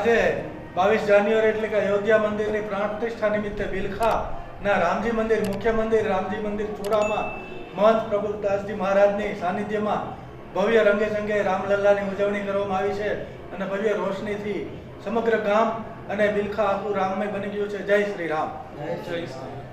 આજે 22 જાન્યુઆરી એટલે કે અયોધ્યા મંદિરની પ્રાણ પ્રતિષ્ઠા નિમિત્તે બિલખાના રામજી મંદિર, મુખ્ય મંદિર રામજી મંદિર ચોરામાં મહંત પ્રભુદાસજી મહારાજની સાનિધ્યમાં ભવ્ય રંગે સંગે રામલલ્લાની ઉજવણી કરવામાં આવી છે અને ભવ્ય રોશનીથી સમગ્ર ગામ અને બિલખા આખું રામમય બની ગયું છે. જય શ્રી રામ. જય શ્રી રામ.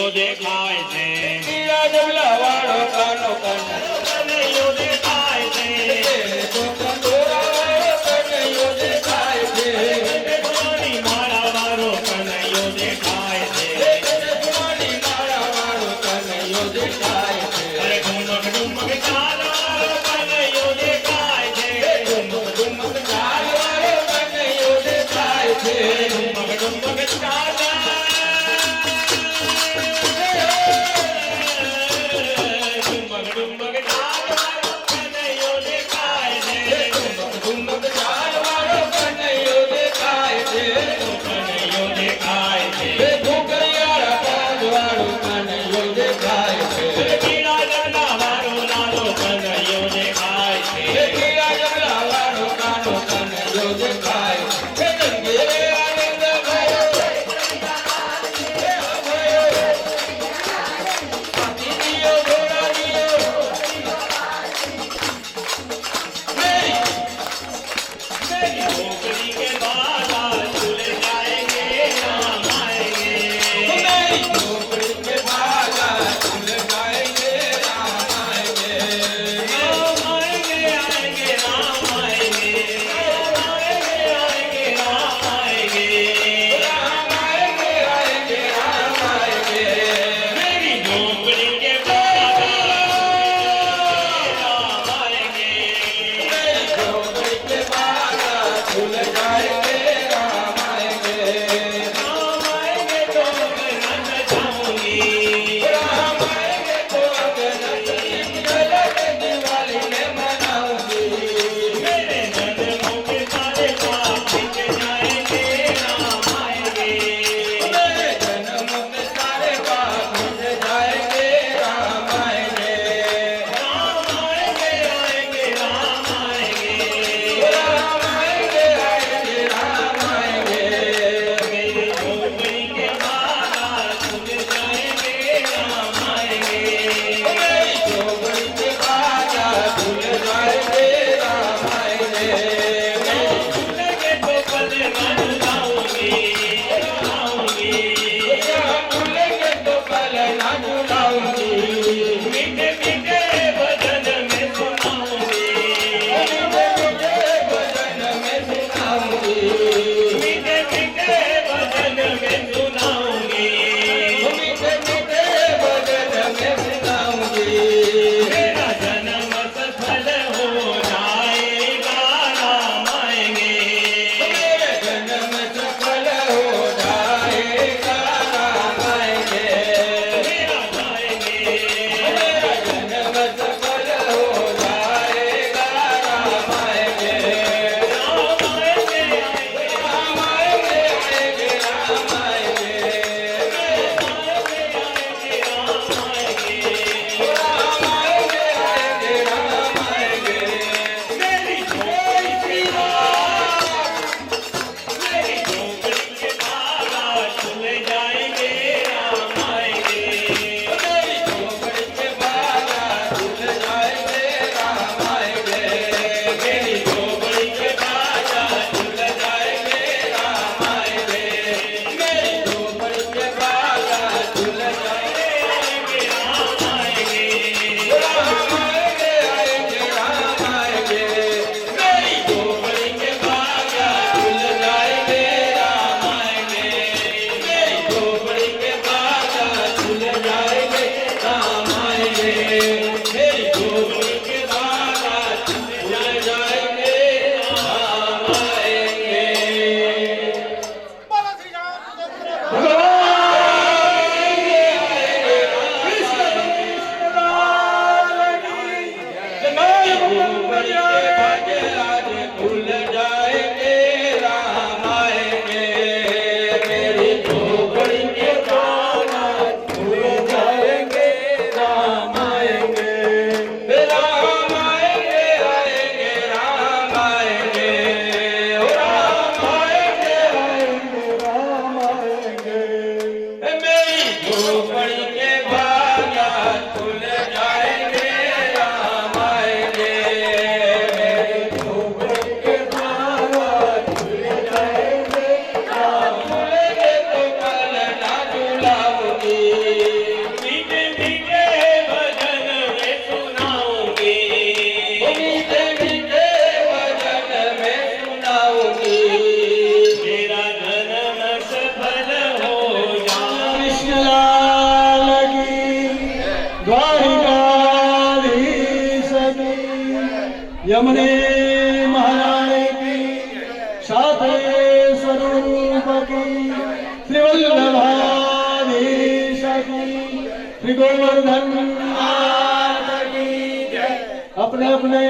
કનૈયો દેખાય છે પીળા ડબલા વાળો કાનો કનૈયો દેખાય છે કંદોરા વાળો કનૈયો દેખાય છે સોની માળા વાળો કનૈયો દેખાય છે સોની માળા વાળો કનૈયો દેખાય છે અરે ઢુમક ઢુમક ચાલ વાળો કનૈયો દેખાય છે ડુમક ડુમક ચાલ વાળો કનૈયો દેખાય છે ઢુમક ઢુમક ચાલ ઢુમક ઢુમક ચાલ વાળો કનૈયો દેખાય છે ડુમક ચાલ વાળો કનૈયો દેખાય છે કનૈયો દેખાય છે હે श्री गोवर्धन अपने अपने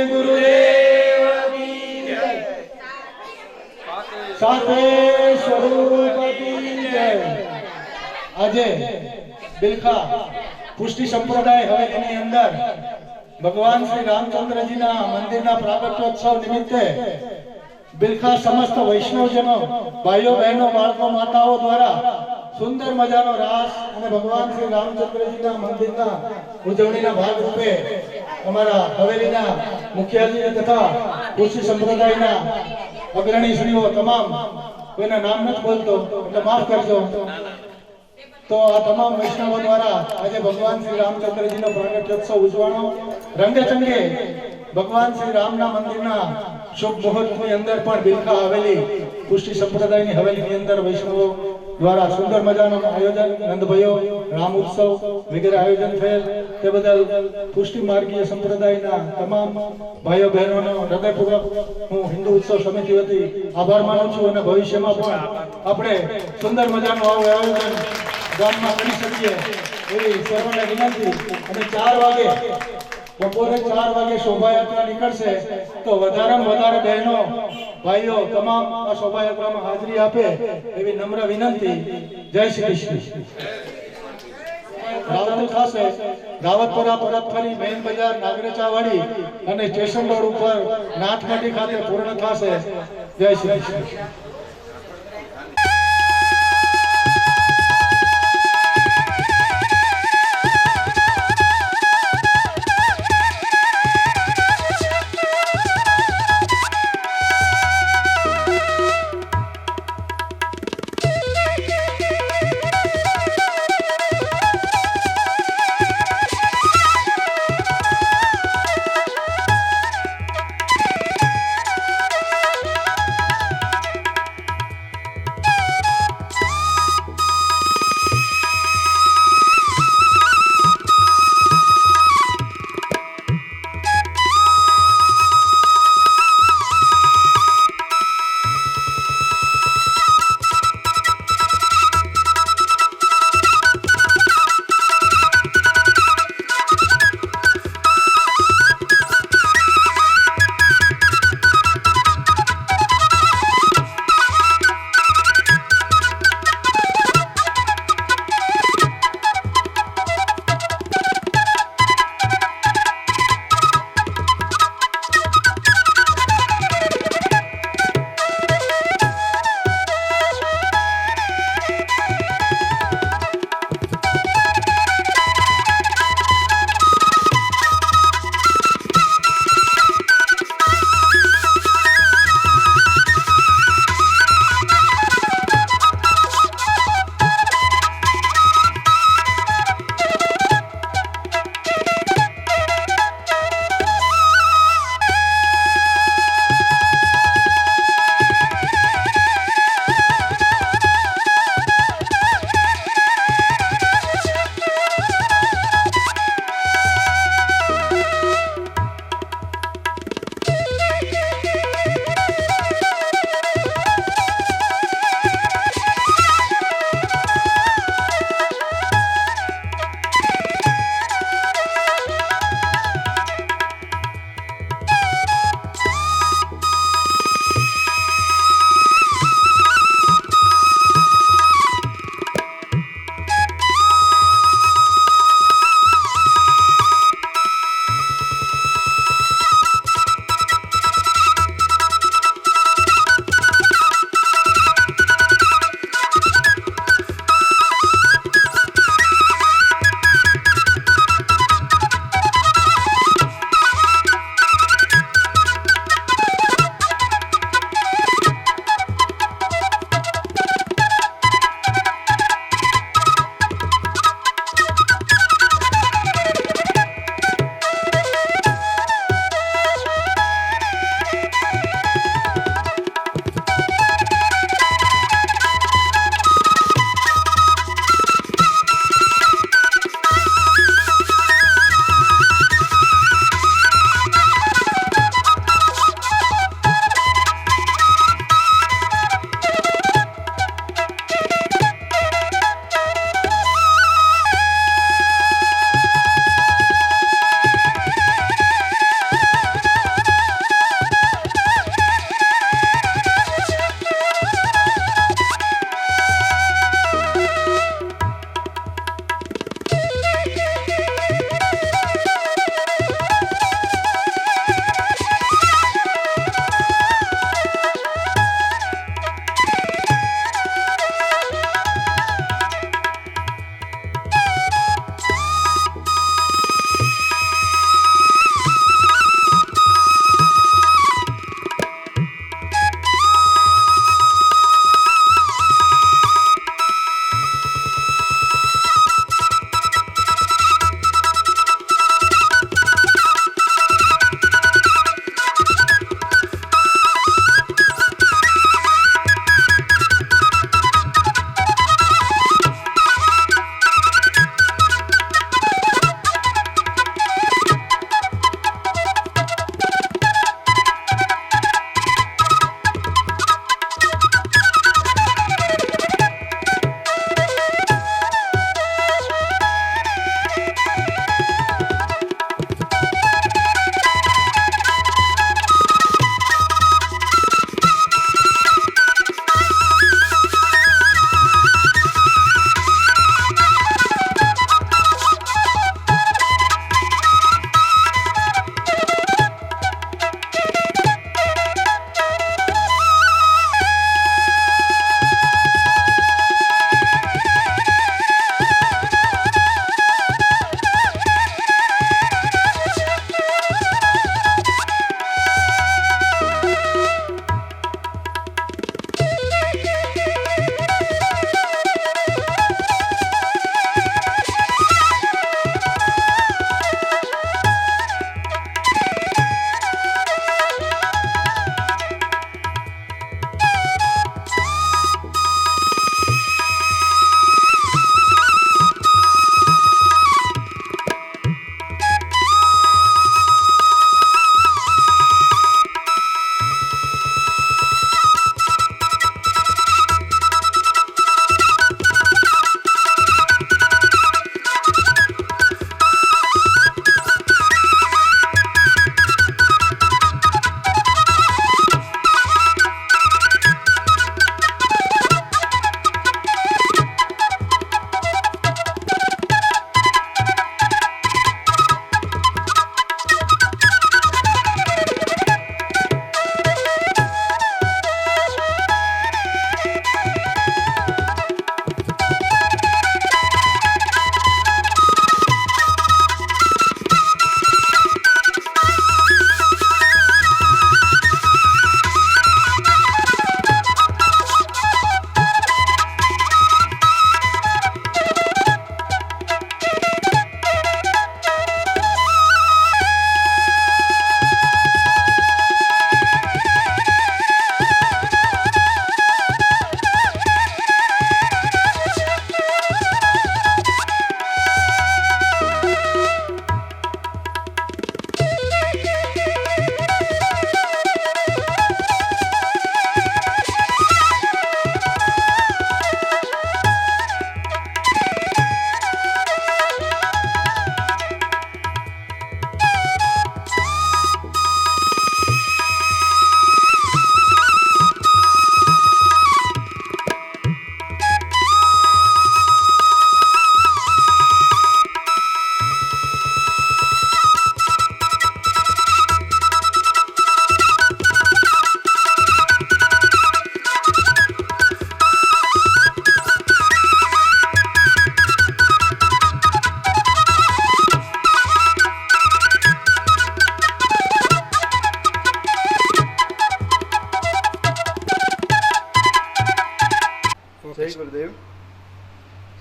गुरुदेव की जय। साथे स्वरूप की जय। આજે બિલખા પુષ્ટિ સંપ્રદાય હવે એની અંદર ભગવાન શ્રી રામચંદ્રજીના મંદિરના પ્રાગટ્યોત્સવ નિમિત્તે બિલખા સમસ્ત વૈષ્ણવજનો ભાઈઓ બહેનો બાળકો માતાઓ દ્વારા સુંદર મજાનો રાસ અને ભગવાન શ્રી રામચંદ્રજીના મંદિરના ઉજવણીના ભાગરૂપે અમારા હવેલીના મુખ્યાજી તથા પુષ્ટિ સંપ્રદાયના અગ્રણી શ્રીઓ તમામ કોઈના નામ નથી બોલતો એટલે માફ કરજો તો આ તમામ વૈષ્ણવો દ્વારા આજે ભગવાન શ્રી રામચંદ્રજીનો પ્રાગટ્યોત્સવ ઉજવવાનો રંગચંગે ભગવાન શ્રી રામના મંદિરના શુભ મુહૂર્તની અંદર પણ બિલખા હવેલી પુષ્ટિ સંપ્રદાયની હવેલીની અંદર વૈષ્ણવો દ્વારા સુંદર મજાનું આયોજન નંદભાઈઓ રામ ઉત્સવ વગેરે આયોજન થયેલ તે બદલ પુષ્ટિ માર્ગીય સંપ્રદાયના તમામ ભાઈઓ બહેનોનો હૃદયપૂર્વક હું હિન્દુ ઉત્સવ સમિતિ વતી આભાર માનું છું અને ભવિષ્યમાં પણ આપણે સુંદર મજાનું આવું આયોજન ગામમાં કરી શકીએ એવી સર્વને વિનંતી અને 4 વાગે બપોરે 4 વાગે શોભાયાત્રા નીકળશે તો વધારેમાં વધારે બહેનો ભાઈઓ તમામ આ શોભાયાત્રામાં હાજરી આપે એવી નમ્ર વિનંતી જય શ્રી કૃષ્ણ રાવત થશે રાવતપરા પરત ફરી મેન બજાર નાગરેચાવાડી અને સ્ટેશન રોડ ઉપર નાથમઢી ખાતે પૂર્ણ થશે જય શ્રી કૃષ્ણ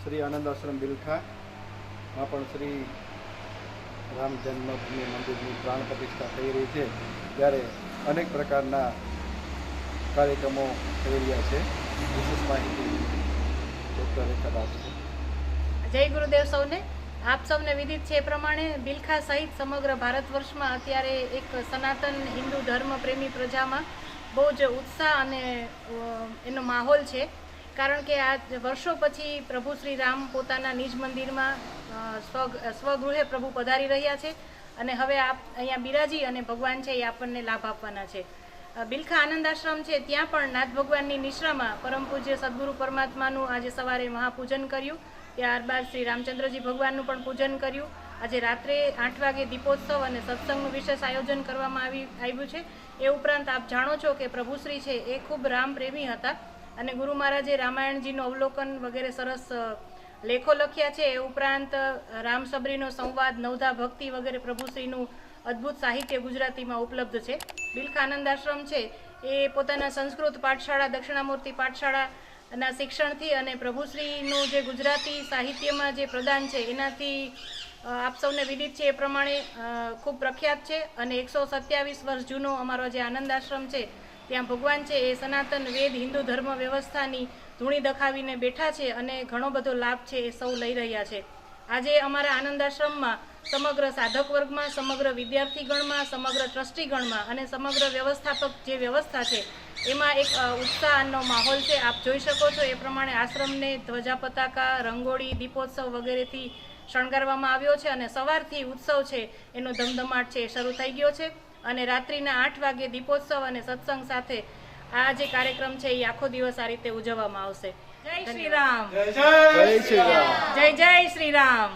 શ્રી આનંદ આશ્રમ બિલખામાં પણ શ્રી રામ જન્મભૂમિ મંદિરની પ્રાણ પ્રતિષ્ઠા થઈ રહી છે, ત્યારે અનેક પ્રકારના કાર્યક્રમો થઈ રહ્યા છે. વિશેષ માહિતી ડૉક્ટર રેખા આપશે. જય ગુરુદેવ સૌને. આપ સૌને વિદિત છે એ પ્રમાણે બિલખા સહિત સમગ્ર ભારત વર્ષમાં અત્યારે એક સનાતન હિન્દુ ધર્મ પ્રેમી પ્રજામાં બહુ જ ઉત્સાહ અને એનો માહોલ છે. કારણ કે આ વર્ષો પછી પ્રભુ શ્રી રામ પોતાના નિજ મંદિરમાં સ્વગૃહે પ્રભુ પધારી રહ્યા છે અને હવે આપ અહીંયા બિરાજી અને ભગવાન છે એ આપણને લાભ આપવાના છે. બિલખા આનંદ આશ્રમ છે ત્યાં પણ નાથ ભગવાનની નિશ્રામાં પરમ પૂજ્ય સદગુરુ પરમાત્માનું આજે સવારે મહાપૂજન કર્યું. ત્યારબાદ શ્રી રામચંદ્રજી ભગવાનનું પણ પૂજન કર્યું. આજે રાત્રે 8 વાગે દીપોત્સવ અને સત્સંગનું વિશેષ આયોજન કરવામાં આવ્યું છે. એ ઉપરાંત આપ જાણો છો કે પ્રભુશ્રી છે એ ખૂબ રામ પ્રેમી હતા અને ગુરુ મહારાજે રામાયણજીનું અવલોકન વગેરે સરસ લેખો લખ્યા છે. એ ઉપરાંત રામ સબરીનો સંવાદ, નવધા ભક્તિ વગેરે પ્રભુશ્રીનું અદ્ભુત સાહિત્ય ગુજરાતીમાં ઉપલબ્ધ છે. બિલખા આનંદ આશ્રમ છે એ પોતાના સંસ્કૃત પાઠશાળા, દક્ષિણામૂર્તિ પાઠશાળાના શિક્ષણથી અને પ્રભુશ્રીનું જે ગુજરાતી સાહિત્યમાં જે પ્રદાન છે એનાથી આપ સૌને વિદિત છે એ પ્રમાણે ખૂબ પ્રખ્યાત છે. અને 127 વર્ષ જૂનો અમારો જે આનંદ આશ્રમ છે ત્યાં ભગવાન છે એ સનાતન વેદ હિન્દુ ધર્મ વ્યવસ્થાની ધૂણી દખાવીને બેઠા છે અને ઘણો બધો લાભ છે એ સૌ લઈ રહ્યા છે. આજે અમારા આનંદ આશ્રમમાં સમગ્ર સાધક વર્ગમાં, સમગ્ર વિદ્યાર્થીગણમાં, સમગ્ર ટ્રસ્ટીગણમાં અને સમગ્ર વ્યવસ્થાપક જે વ્યવસ્થા છે એમાં એક ઉત્સાહનો માહોલ છે. આપ જોઈ શકો છો એ પ્રમાણે આશ્રમને ધ્વજા પતાકા, રંગોળી, દીપોત્સવ વગેરેથી શણગારવામાં આવ્યો છે અને સવારથી ઉત્સવ છે એનો ધમધમાટ છે એ શરૂ થઈ ગયો છે અને રાત્રિના 8 વાગે દીપોત્સવ અને સત્સંગ સાથે આ જે કાર્યક્રમ છે એ આખો દિવસ આ રીતે ઉજવવામાં આવશે. જય શ્રી રામ. જય શ્રી રામ. જય જય શ્રી રામ.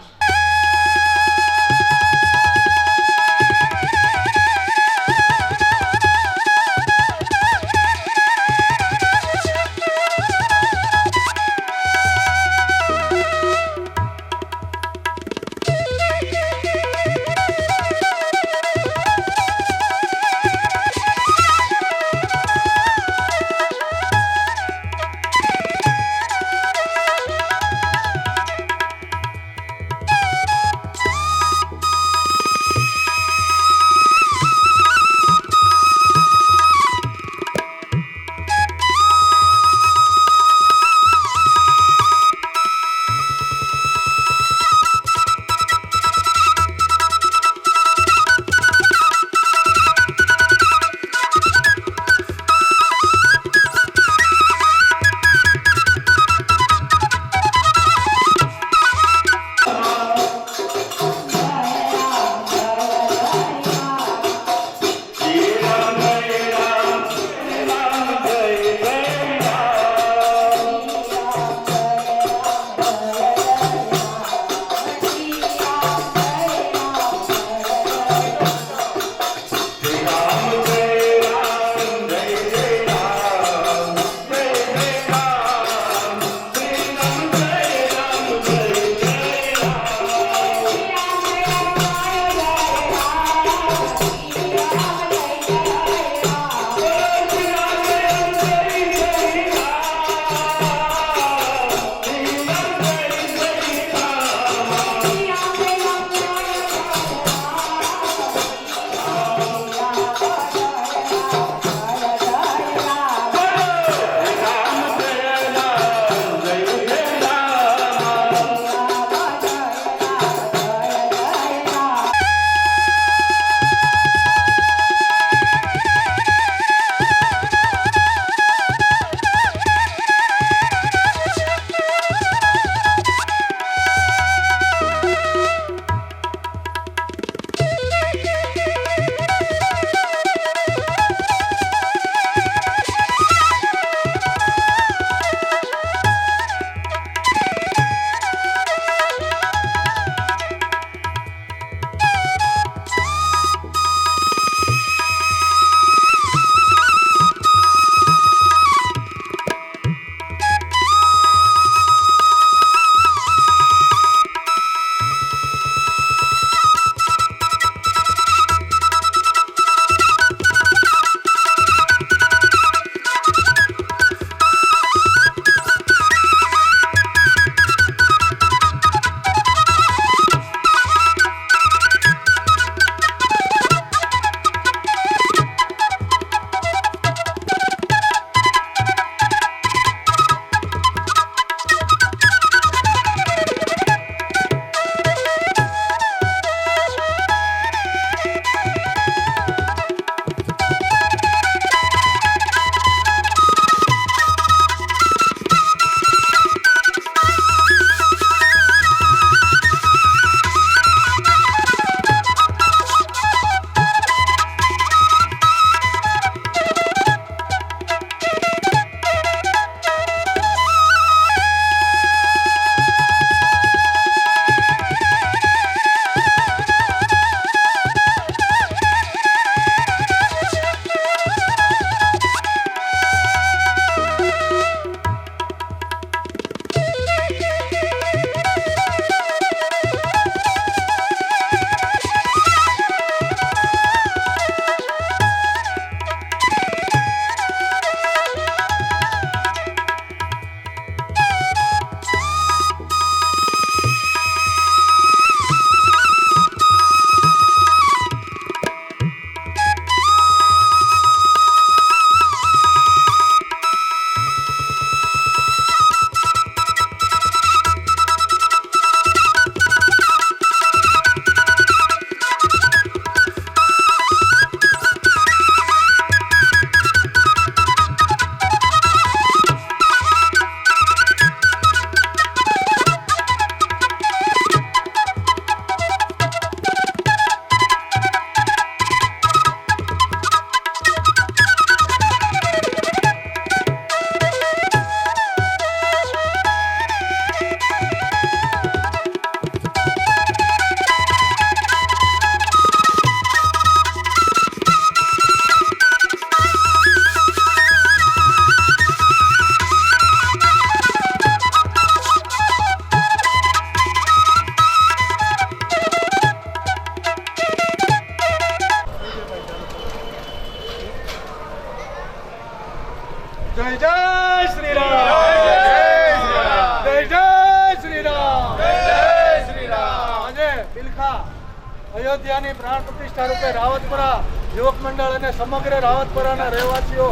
અયોધ્યાની પ્રાણ પ્રતિષ્ઠા રૂપે રાવતપરા યુવક મંડળ અને સમગ્ર રાવતપરાના રહેવાસીઓ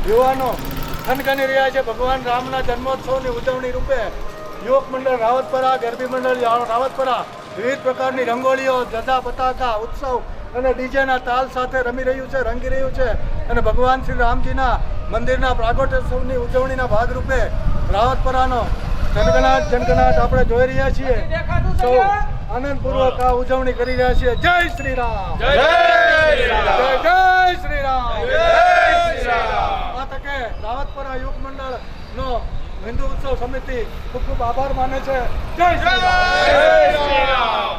યુવાનો થનગની રહ્યા છે. ભગવાન રામના જન્મોત્સવની ઉજવણી રૂપે યુવક મંડળ રાવતપરા, ગરબી મંડળ રાવતપરા વિવિધ પ્રકારની રંગોળીઓ, ધજા, પતાકા, ઉત્સવ અને ડીજેના તાલ સાથે રમી રહ્યું છે, રંગી રહ્યું છે. અને ભગવાન શ્રી રામજીના મંદિરના પ્રાગટ્યોત્સવની ઉજવણીના ભાગરૂપે રાવતપરાનો જનગણાટ આપણે જોઈ રહ્યા છીએ. સૌ આનંદપૂર્વક આ ઉજવણી કરી રહ્યા છીએ. જય શ્રી રામ, જય શ્રી રામ. જય શ્રી રામ, જય શ્રી રામ. આ તકે રાવતપરા યુવક મંડળ નો હિન્દુ ઉત્સવ સમિતિ ખૂબ ખૂબ આભાર માને છે. જય શ્રી રામ. જય શ્રી રામ.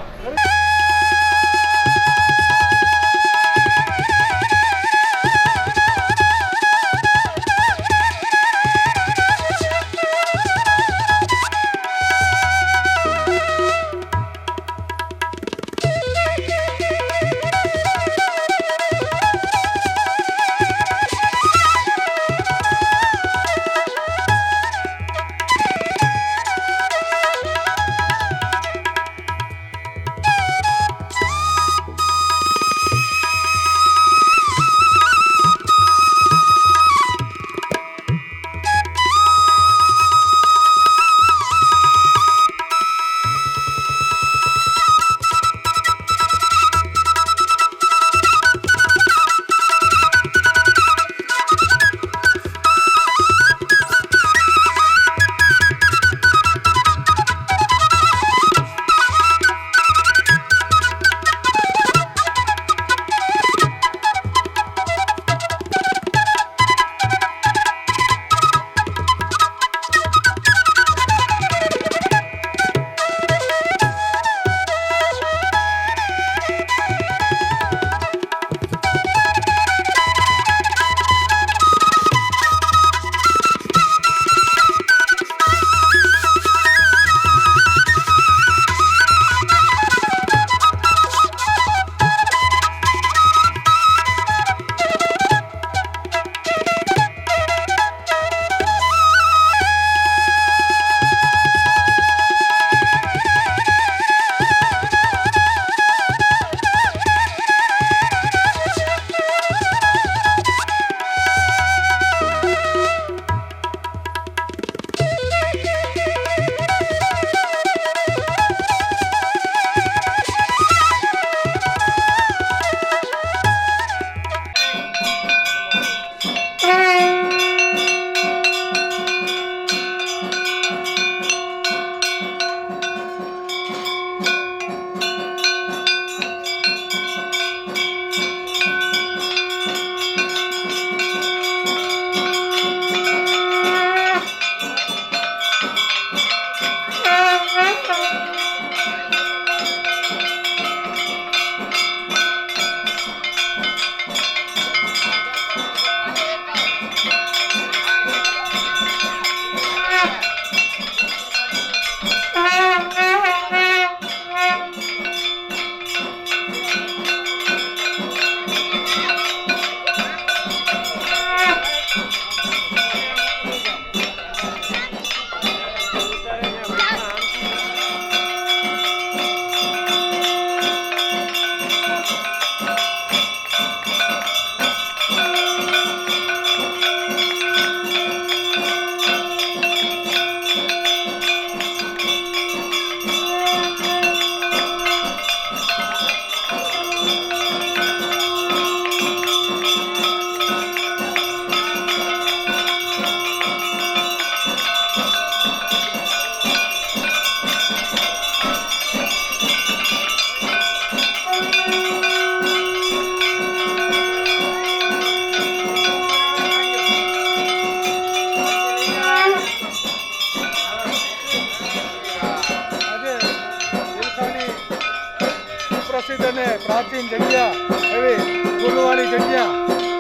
પ્રસિદ્ધ અને પ્રાચીન જગ્યા એવી ફૂલવાળી જગ્યા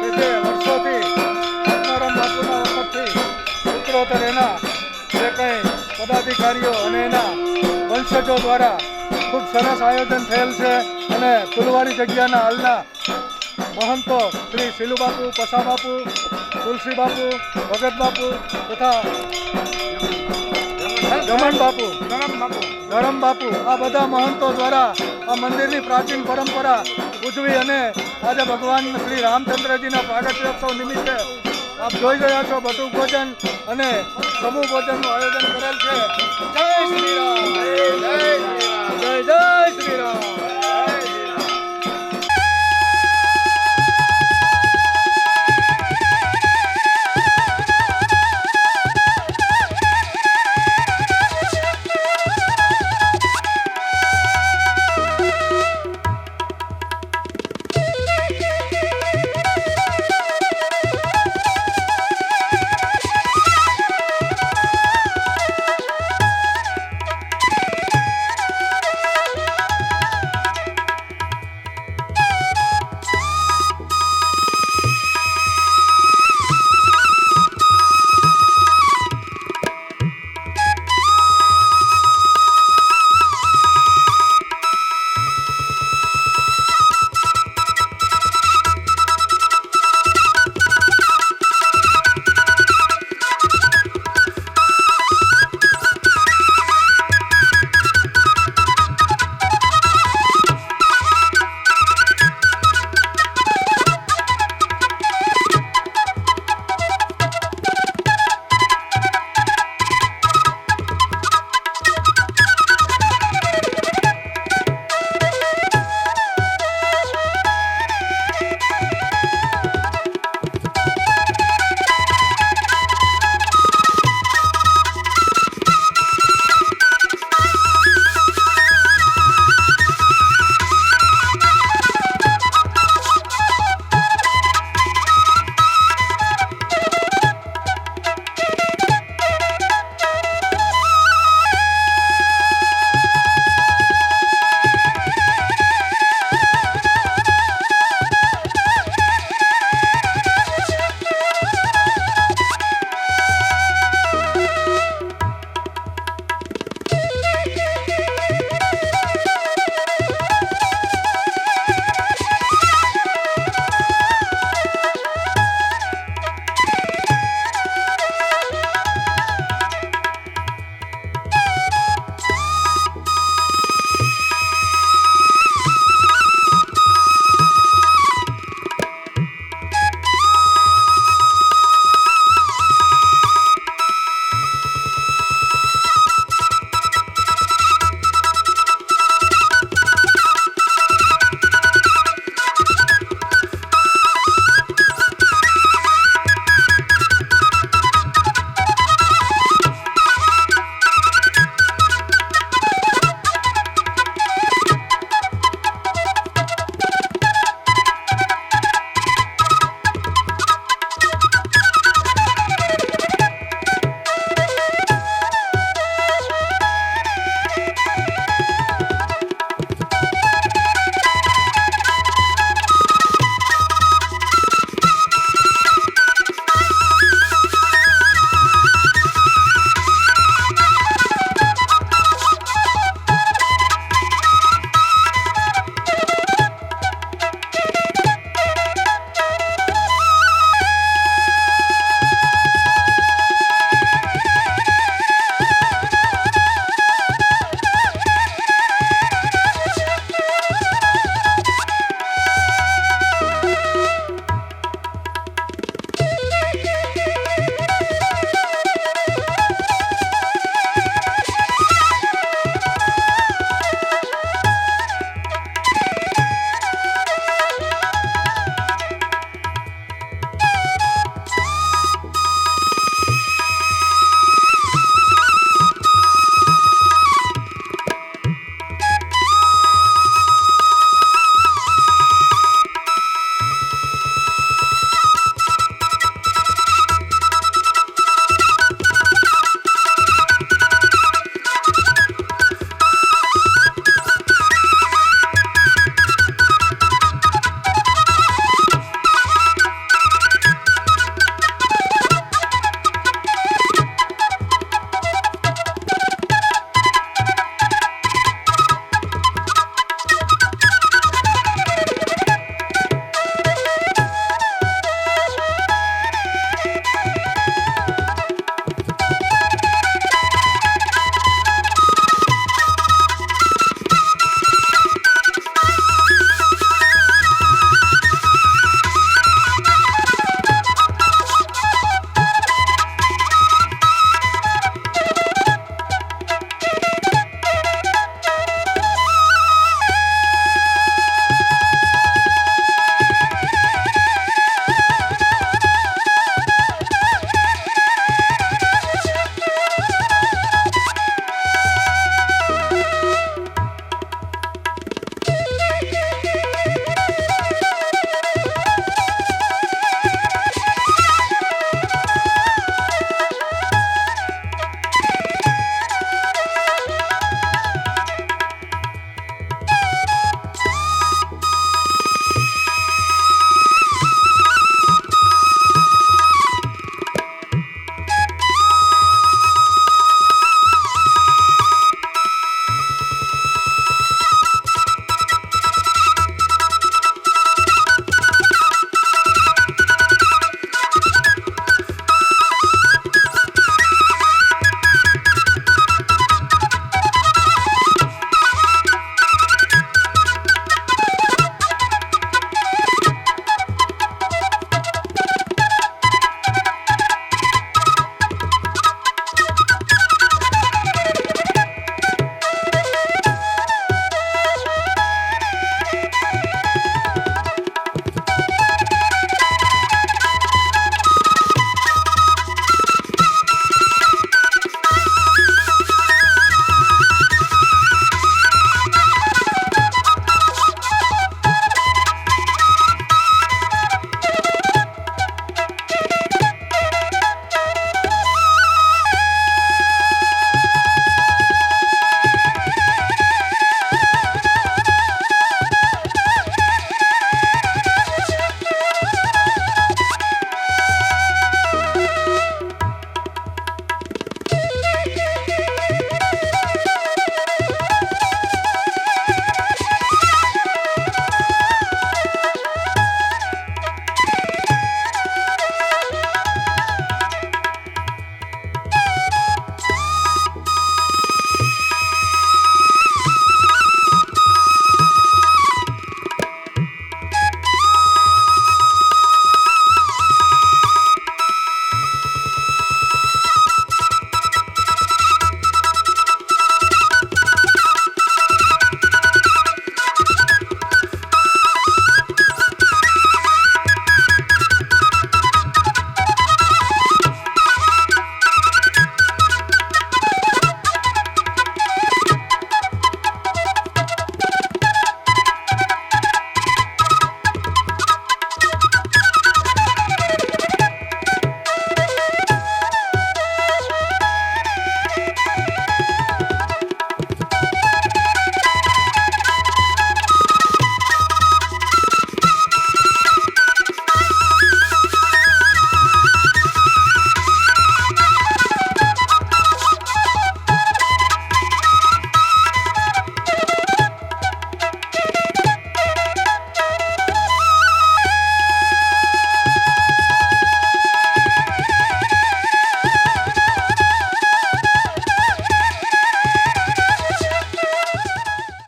કે જે વર્ષોથી આત્મારામ બાપુના વખતથી ઉત્તરોત્તર એના જે કંઈ પદાધિકારીઓ અને એના વંશજો દ્વારા ખૂબ સરસ આયોજન થયેલ છે. અને ફૂલવાળી જગ્યાના હાલના મહંતો શ્રી શીલુબાપુ, પસાબાપુ, તુલસી બાપુ, ભગત બાપુ તથા ધરમ બાપુ આ બધા મહંતો દ્વારા આ મંદિરની પ્રાચીન પરંપરા ઉજવી અને આજે ભગવાન શ્રી રામચંદ્રજીના પ્રાગટ્યોત્સવ નિમિત્તે આપ જોઈ રહ્યા છો બટુક ભોજન અને સમૂહ ભોજનનું આયોજન કરેલ છે. જય શ્રી રામ.